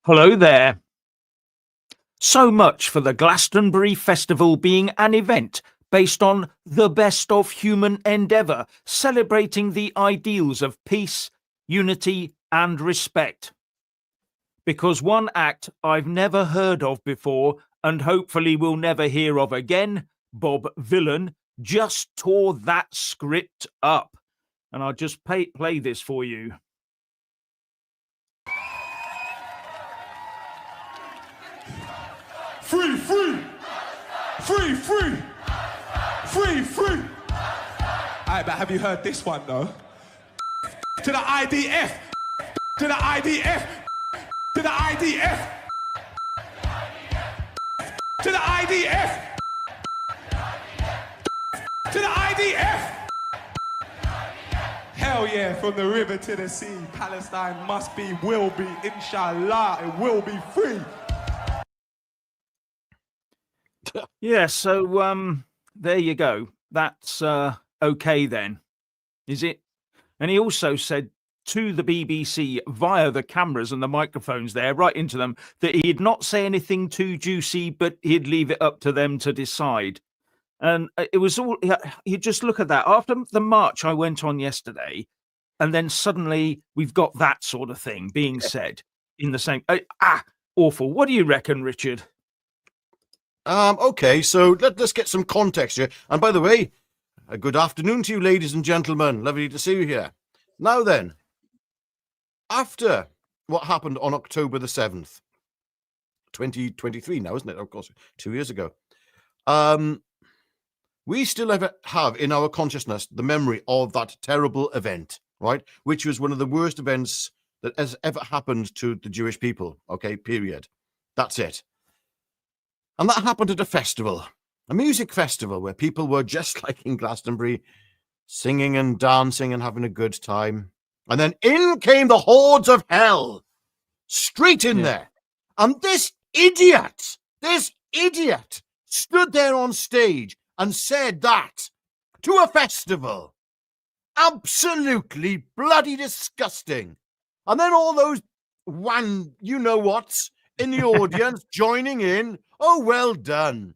Hello there. So much for the Glastonbury Festival being an event based on the best of human endeavour, celebrating the ideals of peace, unity, and respect. Because one act I've never heard of before, and hopefully will never hear of again, Bob Vylan, just tore that script up. And I'll just play this for you. Free, free! Free, free! Free, free! Alright, but have you heard this one though? To the IDF! To the IDF! To the IDF! To the IDF! To the IDF! Hell yeah, from the river to the sea, Palestine must be, will be, inshallah, it will be free. Yeah, so there you go. That's okay then, is it? And he also said to the BBC via the cameras and the microphones there, right into them, that he'd not say anything too juicy, but he'd leave it up to them to decide. And it was all, you just look at that. After the march I went on yesterday, and then suddenly we've got that sort of thing being said in the same, awful. What do you reckon, Richard? Okay, so let's get some context here. And by the way, a good afternoon to you, ladies and gentlemen. Lovely to see you here. Now then, after what happened on October the 7th, 2023 now, isn't it? Of course, 2 years ago. We still have in our consciousness the memory of that terrible event, right? Which was one of the worst events that has ever happened to the Jewish people, okay, period. That's it. And that happened at a festival, a music festival, where people were just like in Glastonbury, singing and dancing and having a good time. And then in came the hordes of hell, straight in there. And this idiot stood there on stage and said that to a festival. Absolutely bloody disgusting. And then all those you-know-whats in the audience joining in. Oh, well done.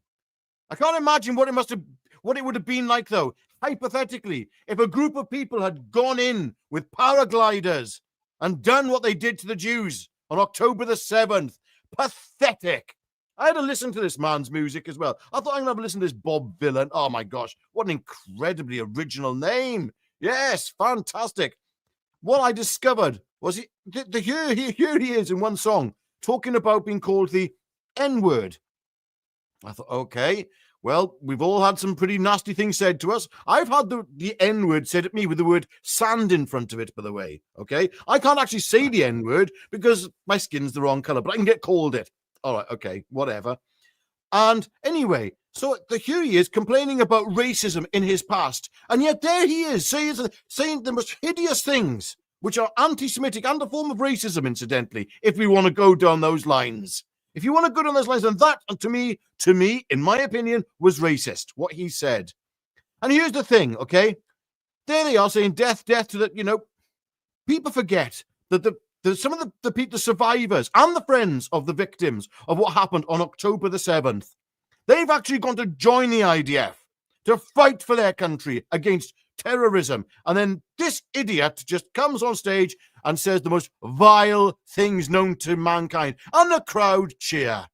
I can't imagine what it would have been like, though, hypothetically, if a group of people had gone in with paragliders and done what they did to the Jews on October the 7th. Pathetic. I had to listen to this man's music as well. I thought I'm going to have a listen to this Bob Vylan. Oh, my gosh. What an incredibly original name. Yes, fantastic. What I discovered was here he is in one song talking about being called the N-word. I thought, okay, well, we've all had some pretty nasty things said to us. I've had the N-word said at me with the word sand in front of it, by the way, okay? I can't actually say the N-word because my skin's the wrong color, but I can get called it. All right, okay, whatever. And anyway, so here he is complaining about racism in his past, and yet there he is saying the most hideous things, which are anti-Semitic and a form of racism, incidentally, if we want to go down those lines. If you want to go down those lines, then that, to me, in my opinion, was racist, what he said. And here's the thing, okay? There they are saying death to the, people forget that some of the survivors and the friends of the victims of what happened on October the 7th, they've actually gone to join the IDF to fight for their country against terrorism. And then this idiot just comes on stage and says the most vile things known to mankind, and the crowd cheer.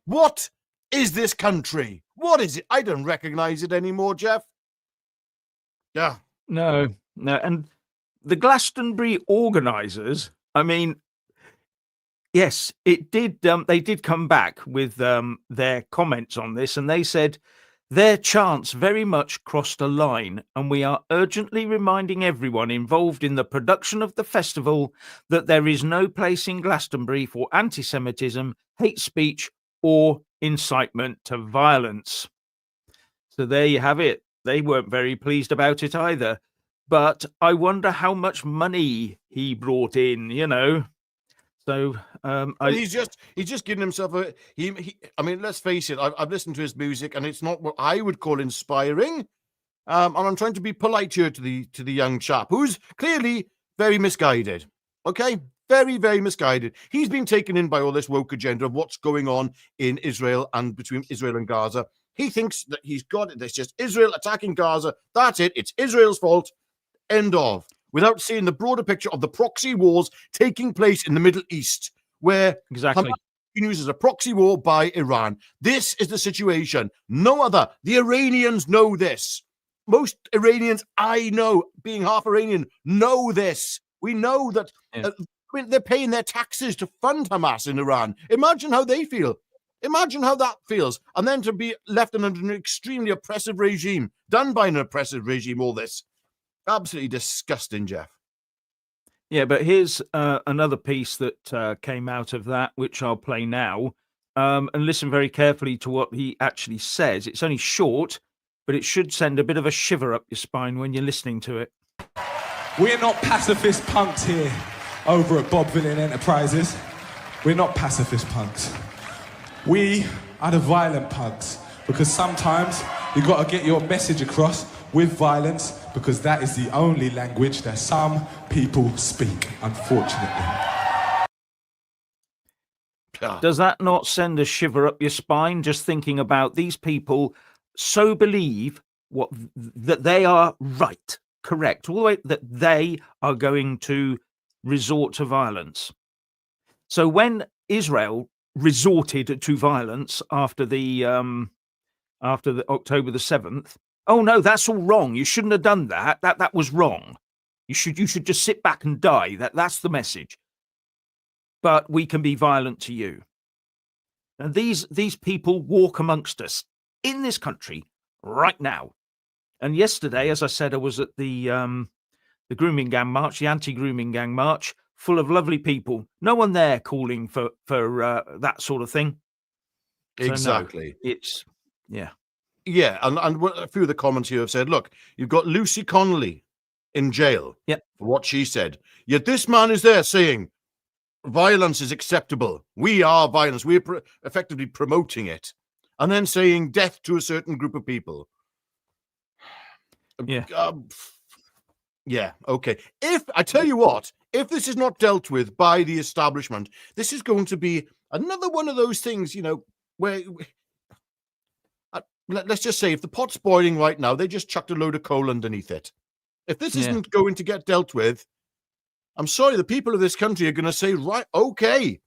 What is this country? What is it? I don't recognize it anymore, Jeff. Yeah. No. And the Glastonbury organisers, I mean, yes, it did. They did come back with their comments on this, and they said their chants very much crossed a line, and we are urgently reminding everyone involved in the production of the festival that there is no place in Glastonbury for anti-Semitism, hate speech, or incitement to violence. So there you have it. They weren't very pleased about it either. But I wonder how much money he brought in, So he's just giving himself I mean, let's face it. I've listened to his music, and it's not what I would call inspiring. And I'm trying to be polite here to the young chap who's clearly very misguided. Okay, Very, very misguided. He's been taken in by all this woke agenda of what's going on in Israel and between Israel and Gaza. He thinks that he's got it. There's just Israel attacking Gaza. That's it. It's Israel's fault. End of. Without seeing the broader picture of the proxy wars taking place in the Middle East, where Exactly. Hamas uses a proxy war by Iran. This is the situation. No other. The Iranians know this. Most Iranians I know, being half Iranian, know this. We know that they're paying their taxes to fund Hamas in Iran. Imagine how they feel. Imagine how that feels. And then to be left under an extremely oppressive regime, done by an oppressive regime, all this. Absolutely disgusting, Jeff. Yeah, but here's another piece that came out of that, which I'll play now. And listen very carefully to what he actually says. It's only short, but it should send a bit of a shiver up your spine when you're listening to it. We're not pacifist punks here over at Bob Vylan Enterprises. We're not pacifist punks. We are the violent punks, because sometimes you've got to get your message across with violence, because that is the only language that some people speak, unfortunately. Does that not send a shiver up your spine just thinking about these people so believe that they are right, correct, all the way that they are going to resort to violence? So when Israel resorted to violence after the October the 7th, oh no, that's all wrong. You shouldn't have done that. That was wrong. You should just sit back and die. That's the message. But we can be violent to you. And these people walk amongst us in this country right now. And yesterday, as I said, I was at the grooming gang march, the anti-grooming gang march, full of lovely people. No one there calling for that sort of thing. So Exactly. no, it's yeah. Yeah, and a few of the comments here have said, look, you've got Lucy Connolly in jail for what she said. Yet this man is there saying violence is acceptable. We are violence. We're effectively promoting it. And then saying death to a certain group of people. Yeah. Yeah, okay. If, I tell you what, if this is not dealt with by the establishment, this is going to be another one of those things, where... let's just say if the pot's boiling right now, they just chucked a load of coal underneath it. If this isn't going to get dealt with, I'm sorry, the people of this country are going to say, right, okay,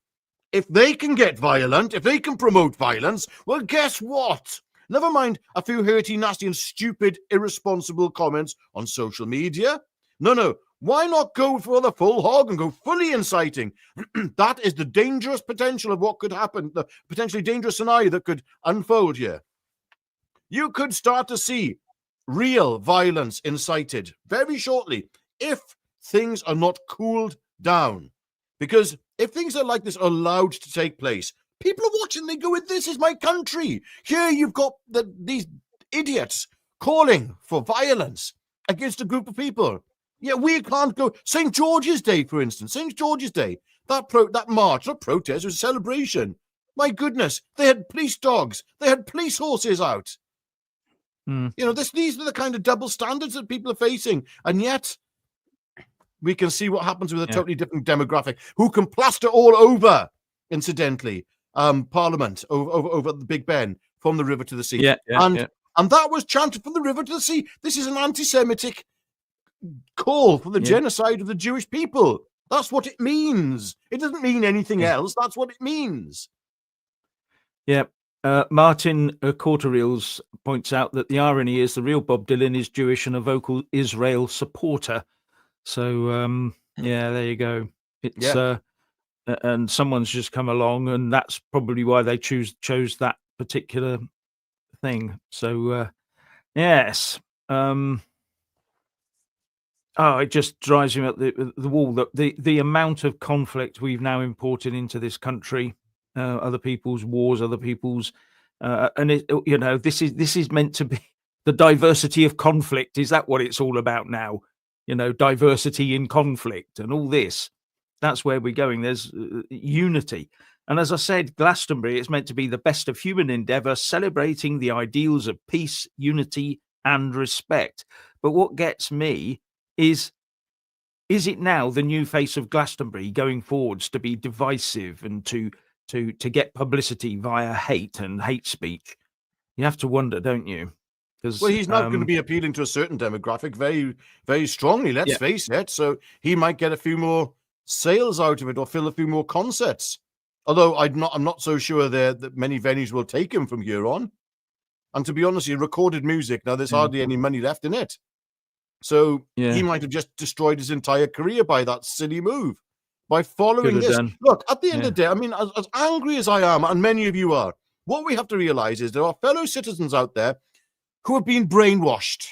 if they can get violent, if they can promote violence, well, guess what? Never mind a few hurty, nasty, and stupid, irresponsible comments on social media. No. Why not go for the full hog and go fully inciting? That is the dangerous potential of what could happen, the potentially dangerous scenario that could unfold here. You could start to see real violence incited very shortly if things are not cooled down. Because if things are like this are allowed to take place, people are watching, they go, this is my country. Here you've got these idiots calling for violence against a group of people. Yeah, we can't go. St. George's Day, for instance, St. George's Day, that march, not protest, it was a celebration. My goodness, they had police dogs, they had police horses out. These are the kind of double standards that people are facing. And yet we can see what happens with a totally different demographic who can plaster all over, incidentally, Parliament over the Big Ben from the river to the sea. And that was chanted from the river to the sea. This is an anti-Semitic call for the genocide of the Jewish people. That's what it means. It doesn't mean anything else. That's what it means. Yeah. Martin Corterreals points out that the irony is the real Bob Dylan is Jewish and a vocal Israel supporter. So, there you go. It's and someone's just come along, and that's probably why they chose that particular thing. So, yes. It just drives me up the wall. The amount of conflict we've now imported into this country. Other people's wars, other people's, and this is meant to be the diversity of conflict. Is that what it's all about now? Diversity in conflict and all this. That's where we're going. There's unity, and as I said, Glastonbury is meant to be the best of human endeavour, celebrating the ideals of peace, unity, and respect. But what gets me is is it now the new face of Glastonbury going forwards to be divisive and to get publicity via hate and hate speech? You have to wonder, don't you? Because Well, he's not going to be appealing to a certain demographic very, very strongly, let's face it. So he might get a few more sales out of it or fill a few more concerts. Although I'm not so sure that many venues will take him from here on. And to be honest, he recorded music. Now there's hardly any money left in it. So he might have just destroyed his entire career by that silly move, by following this. Done. Look, at the end of the day, I mean, as angry as I am, and many of you are, what we have to realize is there are fellow citizens out there who have been brainwashed.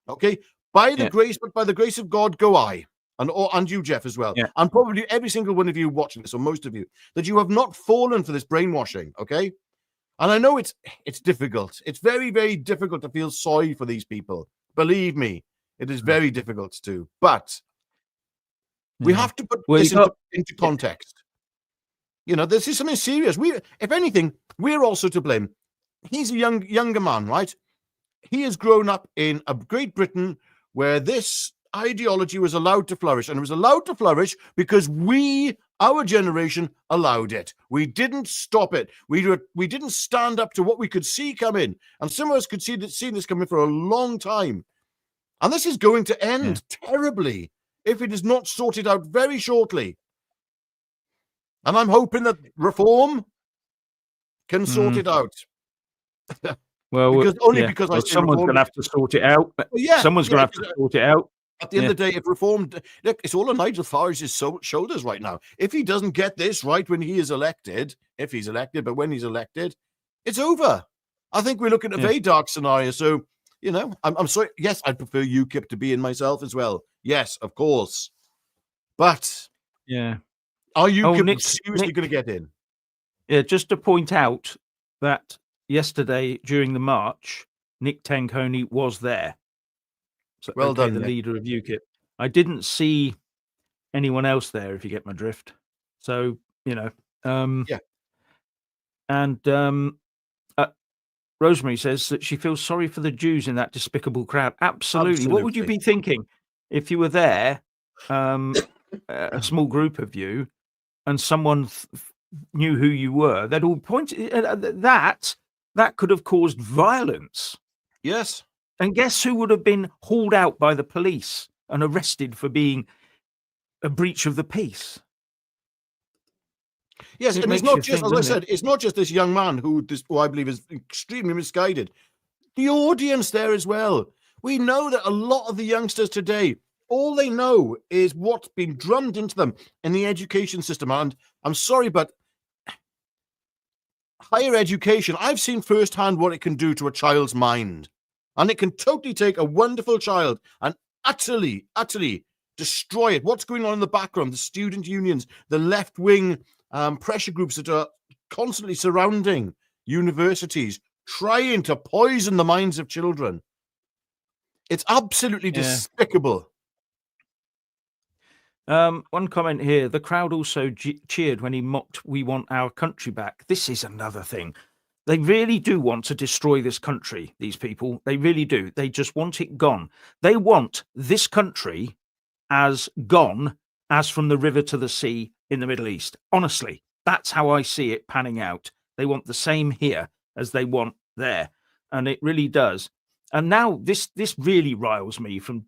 Okay, by the grace, but by the grace of God, go I, and you, Jeff, as well, and probably every single one of you watching this, or most of you, that you have not fallen for this brainwashing. Okay, and I know it's difficult. It's very, very difficult to feel sorry for these people. Believe me, it is very difficult to. But we have to put this into context. You know, this is something serious. If anything, we're also to blame. He's a younger man, right? He has grown up in a Great Britain where this ideology was allowed to flourish, and it was allowed to flourish because our generation, allowed it. We didn't stop it. We didn't stand up to what we could see come in, and some of us could see this coming for a long time. And this is going to end terribly if it is not sorted out very shortly. And I'm hoping that reform can sort it out. Well, because someone's going to have to sort it out. Well, someone's going to have to sort it out. At the end of the day, if reform, look, it's all on Nigel Farage's shoulders right now. If he doesn't get this right when he is elected, but when he's elected, it's over. I think we're looking at a very dark scenario. So, you know, I'm sorry. Yes, I'd prefer UKIP to be in myself as well. Yes, of course. But are UKIP seriously going to get in? Yeah, just to point out that yesterday during the march, Nick Tanconi was there. So, well done, the Nick. leader of UKIP. I didn't see anyone else there, if you get my drift. So, you know, and Rosemary says that she feels sorry for the Jews in that despicable crowd. Absolutely. What would you be thinking if you were there, a small group of you, and someone knew who you were? They'd all point that could have caused violence. Yes. And guess who would have been hauled out by the police and arrested for being a breach of the peace? Yes, and it's not just, as I said, it's not just this young man who I believe is extremely misguided. The audience there as well. We know that a lot of the youngsters today, all they know is what's been drummed into them in the education system. And I'm sorry, but higher education, I've seen firsthand what it can do to a child's mind. And it can totally take a wonderful child and utterly, utterly destroy it. What's going on in the background? The student unions, the left-wing pressure groups that are constantly surrounding universities, trying to poison the minds of children. It's absolutely despicable. One comment here. The crowd also cheered when he mocked "We want our country back." This is another thing. They really do want to destroy this country, these people. They really do. They just want it gone. They want this country as gone as from the river to the sea in the Middle East. Honestly, that's how I see it panning out. They want the same here as they want there. And it really does. And now this really riles me from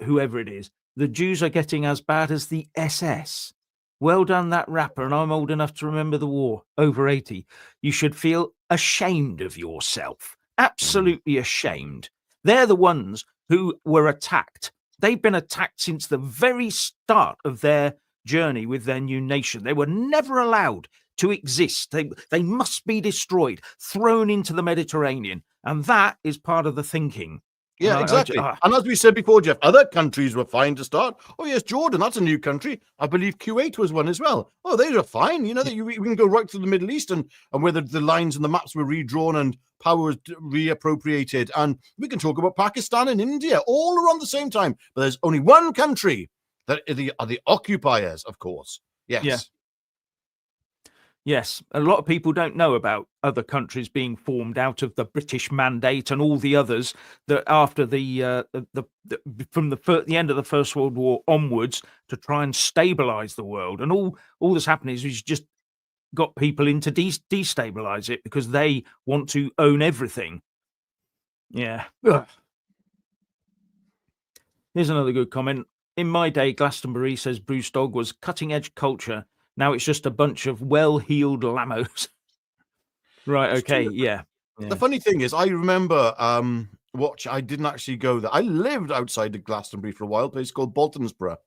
whoever it is. The Jews are getting as bad as the SS. Well done, that rapper, and I'm old enough to remember the war, over 80. You should feel ashamed of yourself. Absolutely ashamed. They're the ones who were attacked. They've been attacked since the very start of their journey with their new nation. They were never allowed to exist. They must be destroyed, thrown into the Mediterranean. And that is part of the thinking. Yeah, exactly. And as we said before, Jeff, other countries were fine to start. Oh, yes, Jordan, that's a new country. I believe Kuwait was one as well. Oh, they are fine. You know, we can go right to the Middle East and whether the lines and the maps were redrawn and power was reappropriated. And we can talk about Pakistan and India all around the same time. But there's only one country that are the occupiers, of course. Yes. Yes, a lot of people don't know about other countries being formed out of the British Mandate and all the others that after the from the end of the First World War onwards to try and stabilise the world, and all that's happened is we've just got people in to destabilise it because they want to own everything. Yeah. Ugh. Here's another good comment. In my day, Glastonbury, says Bruce Dog, was cutting edge culture. Now it's just a bunch of well-heeled lamos. Right. Okay. Yeah. The funny thing is, I remember I didn't actually go there. I lived outside of Glastonbury for a while, a place called Boltonsborough.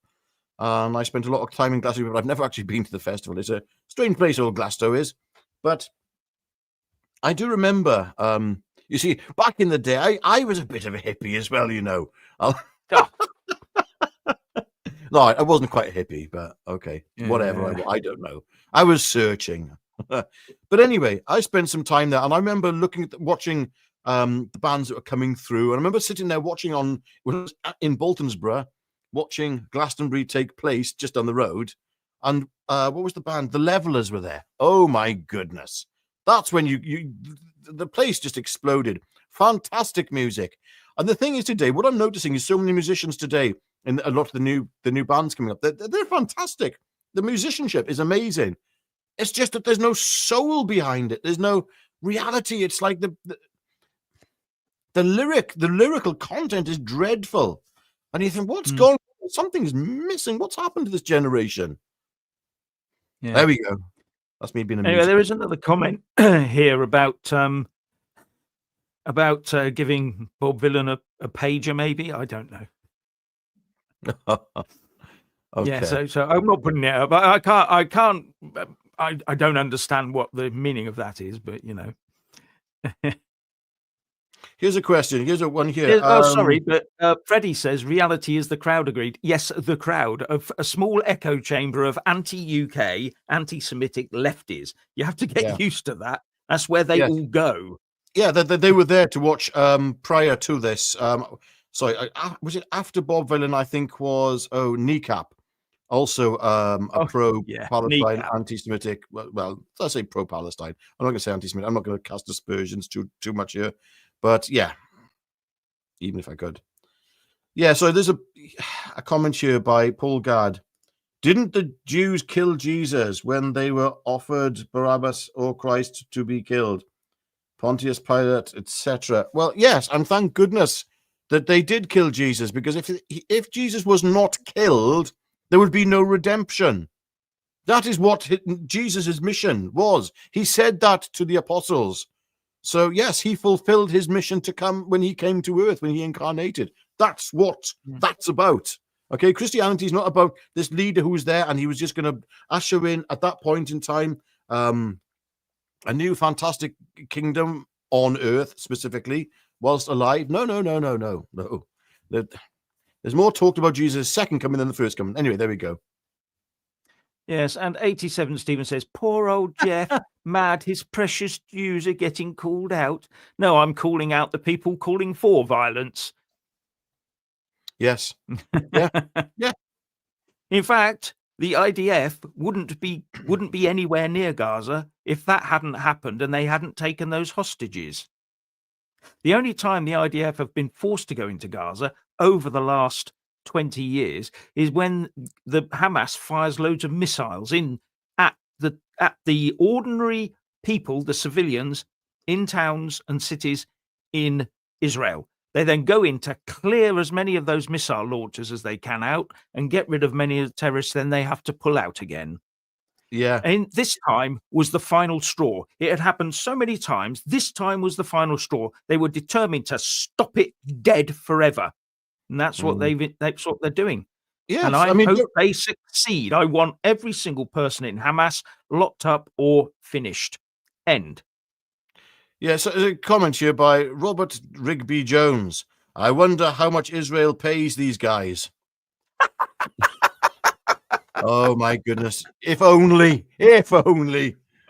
And I spent a lot of time in Glastonbury, but I've never actually been to the festival. It's a strange place, old Glasgow is. But I do remember, you see, back in the day, I was a bit of a hippie as well, you know. No, I wasn't quite a hippie, but okay, whatever. I don't know. I was searching. But anyway, I spent some time there, and I remember watching the bands that were coming through. And I remember sitting there watching in Boltonsborough, watching Glastonbury take place just down the road. And what was the band? The Levellers were there. Oh my goodness. That's when the place just exploded. Fantastic music. And the thing is today, what I'm noticing is so many musicians today, and a lot of the new bands coming up, they're fantastic. The musicianship is amazing. It's just that there's no soul behind it. There's no reality. It's like the lyrical content is dreadful. And you think, what's going on? Something's missing. What's happened to this generation? Yeah. There we go. That's me being a anyway, there is another comment here about giving Bob Vylan a pager, maybe. I don't know. Okay. Yeah, so I'm not putting it up. I don't understand what the meaning of that is, but you know. Here's a question. Here's one here. Sorry, but Freddie says reality is the crowd. Agreed. Yes, the crowd of a small echo chamber of anti-UK, anti-Semitic lefties. You have to get used to that. That's where they all go. Yeah, they were there to watch prior to this. Sorry, was it after Bob Vylan? I think was Kneecap. Also, a pro-Palestine, anti-Semitic. Well, I say pro-Palestine. I'm not going to say anti-Semitic. I'm not going to cast aspersions too much here. But yeah, even if I could. Yeah, so there's a comment here by Paul Gadd. Didn't the Jews kill Jesus when they were offered Barabbas or Christ to be killed? Pontius Pilate, etc. Well, yes, and thank goodness that they did kill Jesus, because if Jesus was not killed, there would be no redemption. That is what Jesus' mission was. He said that to the apostles. So, yes, he fulfilled his mission to come when he came to earth, when he incarnated. That's what that's about. Okay, Christianity is not about this leader who was there and he was just going to usher in, at that point in time, a new fantastic kingdom on earth, specifically, whilst alive. No. There's more talked about Jesus' second coming than the first coming. Anyway, there we go. Yes, and 87 Stephen says, poor old Jeff, mad, his precious Jews are getting called out. No, I'm calling out the people calling for violence. Yes. Yeah. Yeah. In fact, the IDF wouldn't be anywhere near Gaza if that hadn't happened and they hadn't taken those hostages. The only time the IDF have been forced to go into Gaza over the last 20 years is when the Hamas fires loads of missiles at the ordinary people, the civilians in towns and cities in Israel. They then go in to clear as many of those missile launchers as they can out and get rid of many of the terrorists. Then they have to pull out again. Yeah. And this time was the final straw. It had happened so many times. This time was the final straw. They were determined to stop it dead forever. And that's what that's what they're doing. Yes, and I hope they succeed. I want every single person in Hamas locked up or finished. End. Yeah, so a comment here by Robert Rigby Jones. I wonder how much Israel pays these guys. Oh my goodness. If only.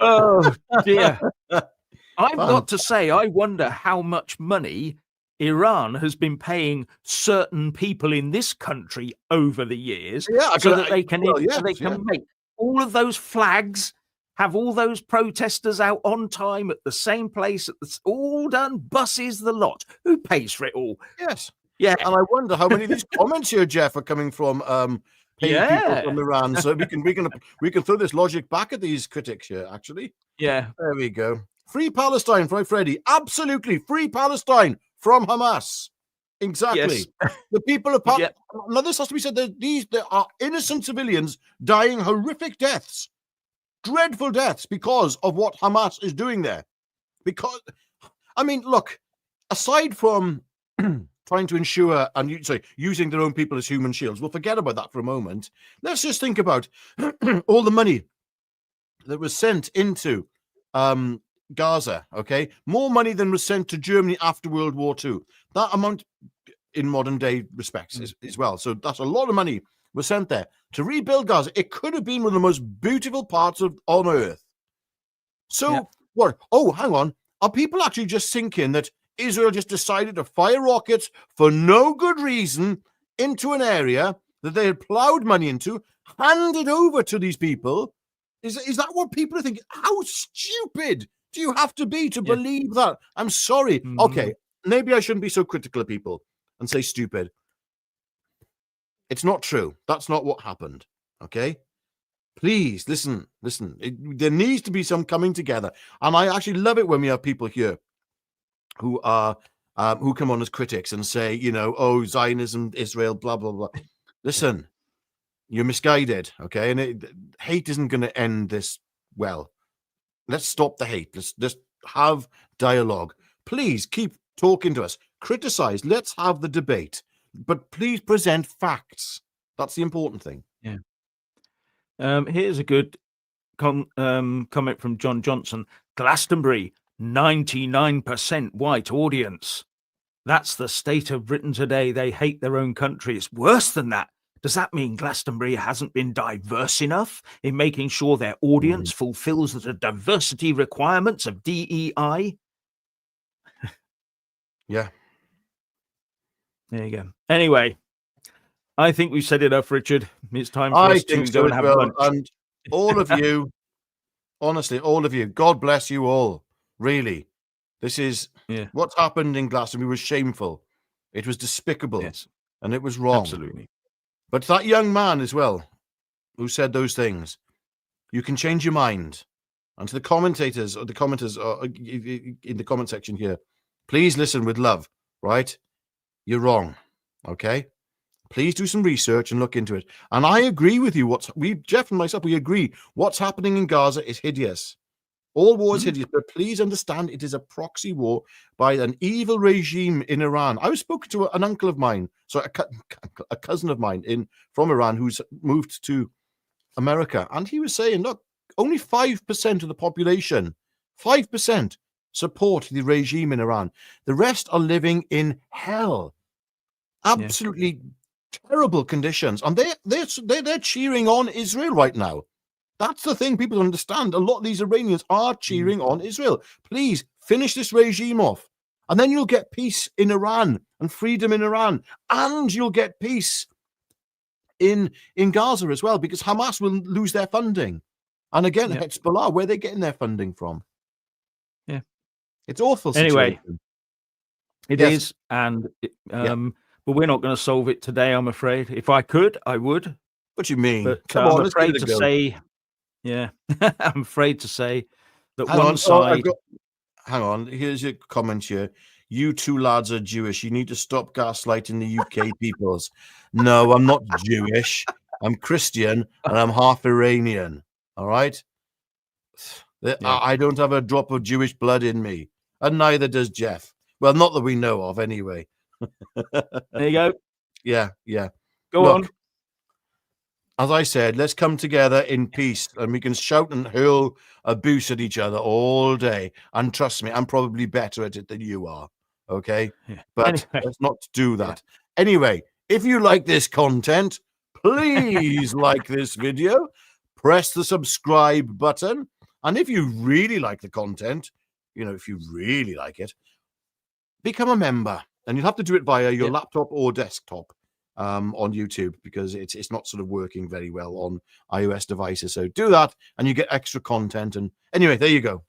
Oh dear. I've got to say, I wonder how much money Iran has been paying certain people in this country over the years, so that they can make all of those flags have all those protesters out on time at the same place, all done, buses, the lot. Who pays for it all? Yes. Yeah. And I wonder how many of these comments here, Jeff, are coming from paid people from Iran. So we can throw this logic back at these critics here, actually. Yeah. There we go. Free Palestine from Freddie. Absolutely. Free Palestine from Hamas. Exactly. Yes. The people of Palestine. Now, this has to be said. There are innocent civilians dying horrific deaths, dreadful deaths, because of what Hamas is doing there. Because, I mean, look, aside from trying to ensure and using their own people as human shields, we'll forget about that for a moment. Let's just think about all the money that was sent into Gaza, okay? More money than was sent to Germany after World War II. That amount in modern day respects as well. So that's a lot of money was sent there to rebuild Gaza. It could have been one of the most beautiful parts on earth. So what? Oh, hang on. Are people actually just thinking that Israel just decided to fire rockets for no good reason into an area that they had plowed money into, hand it over to these people? Is that what people are thinking? How stupid do you have to be to believe that? I'm sorry. Okay, maybe I shouldn't be so critical of people and say stupid. It's not true. That's not what happened. Okay? Please listen. There needs to be some coming together. And I actually love it when we have people here who come on as critics and say, oh, Zionism, Israel, blah, blah, blah. Listen, you're misguided, okay? And hate isn't going to end this well. Let's stop the hate. Let's just have dialogue. Please keep talking to us. Criticize. Let's have the debate. But please present facts. That's the important thing. Yeah. Here's a good comment from John Johnson. Glastonbury, 99% white audience. That's the state of Britain today. They hate their own country. It's worse than that. Does that mean Glastonbury hasn't been diverse enough in making sure their audience fulfills the diversity requirements of DEI? Yeah. There you go. Anyway, I think we've said enough, Richard. It's time for us to go and have lunch. And all of you, honestly, all of you, God bless you all. Really. This is what's happened in Glastonbury was shameful. It was despicable. Yes. And it was wrong. Absolutely. But that young man as well, who said those things, you can change your mind. And to the commentators or the commenters in the comment section here, please listen with love, right? You're wrong, okay? Please do some research and look into it. And I agree with you. Jeff and myself, we agree. What's happening in Gaza is hideous. All war is hideous, but please understand it is a proxy war by an evil regime in Iran. I was spoken to an uncle of mine, a cousin of mine from Iran who's moved to America, and he was saying, look, only 5% of the population, 5% support the regime in Iran. The rest are living in hell. Absolutely terrible conditions. And they're cheering on Israel right now. That's the thing people understand. A lot of these Iranians are cheering on Israel. Please finish this regime off. And then you'll get peace in Iran and freedom in Iran. And you'll get peace in Gaza as well, because Hamas will lose their funding. And again, Hezbollah, where are they getting their funding from? Yeah. It's awful situation. Anyway, it is. And but we're not going to solve it today, I'm afraid. If I could, I would. What do you mean? But Come on, I'm afraid to say... Yeah, I'm afraid to say that hang on, here's your comment here. You two lads are Jewish. You need to stop gaslighting the UK peoples. No, I'm not Jewish. I'm Christian and I'm half Iranian. All right? I don't have a drop of Jewish blood in me. And neither does Jeff. Well, not that we know of anyway. There you go. Yeah. Go on. As I said, let's come together in peace and we can shout and hurl abuse at each other all day. And trust me, I'm probably better at it than you are. Okay? Yeah. But let's not do that. Anyway, if you like this content, please like this video, press the subscribe button. And if you really like the content, if you really like it, become a member. And you'll have to do it via your laptop or desktop. on YouTube, because it's not sort of working very well on iOS devices. So do that, and you get extra content. And anyway, there you go,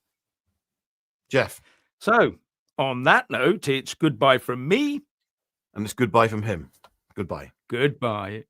Jeff. So on that note, it's goodbye from me. And it's goodbye from him. Goodbye. Goodbye.